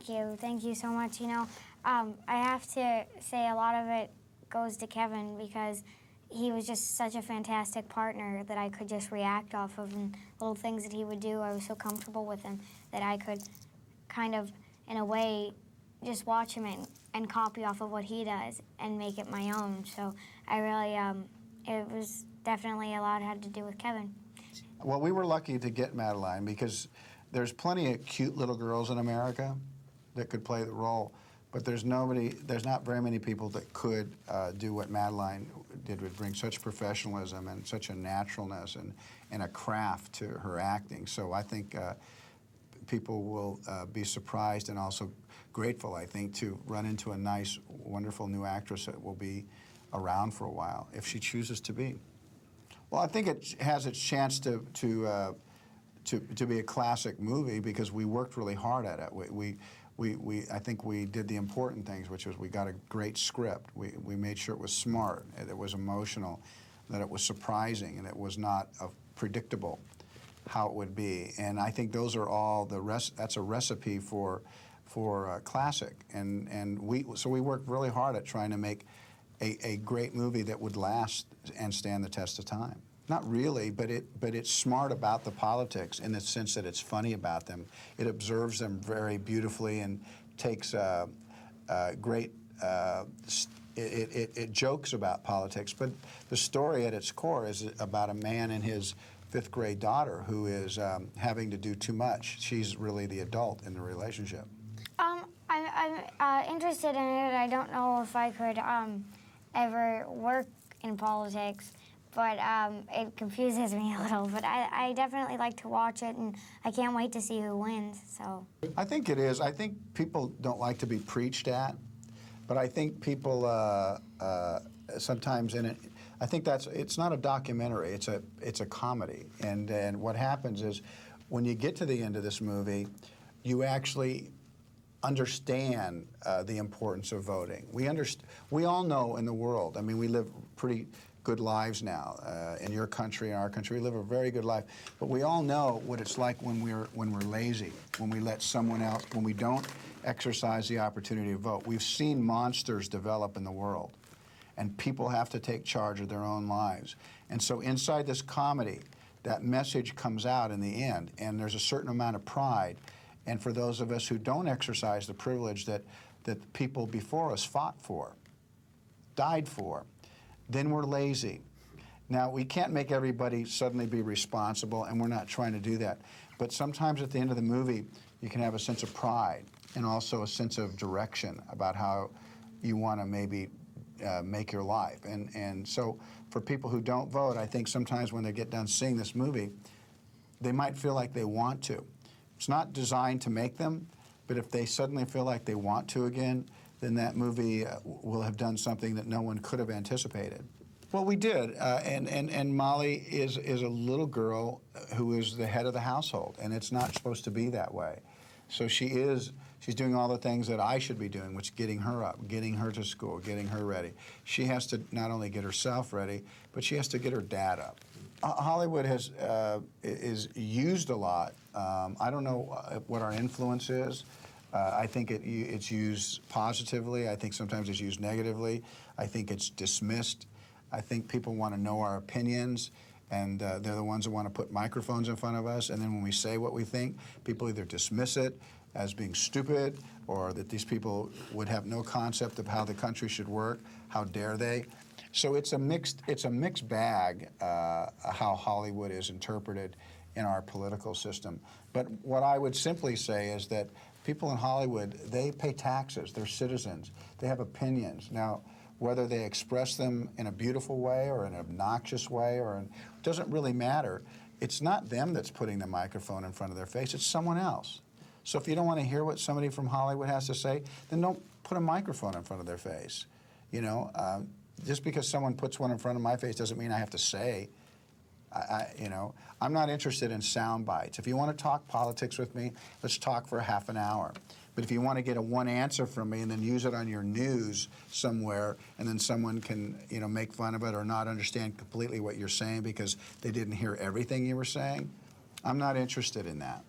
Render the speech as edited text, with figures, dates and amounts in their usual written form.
Thank you so much. You know, I have to say a lot of it goes to Kevin because he was just such a fantastic partner that I could just react off of, and little things that he would do, I was so comfortable with him that I could kind of, in a way, just watch him and copy off of what he does and make it my own. So I really, it was definitely a lot had to do with Kevin. Well, we were lucky to get Madeline because there's plenty of cute little girls in America that could play the role, but there's not very many people that could do what Madeline did, would bring such professionalism and such a naturalness and a craft to her acting. So I think people will be surprised and also grateful, I think, to run into a nice, wonderful new actress that will be around for a while, if she chooses to be. Well, I think it has its chance to be a classic movie because we worked really hard at it. I think we did the important things, which was we got a great script. We made sure it was smart, it was emotional, that it was surprising, and it was not predictable how it would be. And I think those are all that's a recipe for classic. So we worked really hard at trying to make a great movie that would last and stand the test of time. Not really, but it's smart about the politics in the sense that it's funny about them. It observes them very beautifully and takes great. It jokes about politics, but the story at its core is about a man and his fifth-grade daughter who is having to do too much. She's really the adult in the relationship. I'm interested in it. I don't know if I could ever work in politics, but it confuses me a little. But I definitely like to watch it, and I can't wait to see who wins. So I think it is. I think people don't like to be preached at, but I think people sometimes in it. I think it's not a documentary. It's a comedy, and what happens is when you get to the end of this movie, you actually understand the importance of voting. We all know in the world. I mean, we live pretty good lives now in your country, in our country. We live a very good life, but we all know what it's like when we're lazy, when we let someone else, when we don't exercise the opportunity to vote. We've seen monsters develop in the world, and people have to take charge of their own lives. And so inside this comedy, that message comes out in the end, and there's a certain amount of pride. And for those of us who don't exercise the privilege that people before us fought for, died for, then we're lazy. Now, we can't make everybody suddenly be responsible, and we're not trying to do that. But sometimes at the end of the movie, you can have a sense of pride and also a sense of direction about how you want to maybe make your life. And so for people who don't vote, I think sometimes when they get done seeing this movie, they might feel like they want to. It's not designed to make them, but if they suddenly feel like they want to again, then that movie will have done something that no one could have anticipated. Well, we did, and Molly is a little girl who is the head of the household, and it's not supposed to be that way. So she's doing all the things that I should be doing, which is getting her up, getting her to school, getting her ready. She has to not only get herself ready, but she has to get her dad up. Hollywood is used a lot. I don't know what our influence is. I think it's used positively. I think sometimes it's used negatively. I think it's dismissed. I think people want to know our opinions, and they're the ones that want to put microphones in front of us, and then when we say what we think, people either dismiss it as being stupid or that these people would have no concept of how the country should work. How dare they? So it's a mixed bag how Hollywood is interpreted in our political system. But what I would simply say is that people in Hollywood, they pay taxes, they're citizens, they have opinions. Now, whether they express them in a beautiful way or in an obnoxious way, it doesn't really matter. It's not them that's putting the microphone in front of their face, it's someone else. So if you don't want to hear what somebody from Hollywood has to say, then don't put a microphone in front of their face. You know, just because someone puts one in front of my face doesn't mean I have to say. I'm not interested in sound bites. If you want to talk politics with me, let's talk for half an hour. But if you want to get one answer from me and then use it on your news somewhere, and then someone can, make fun of it or not understand completely what you're saying because they didn't hear everything you were saying, I'm not interested in that.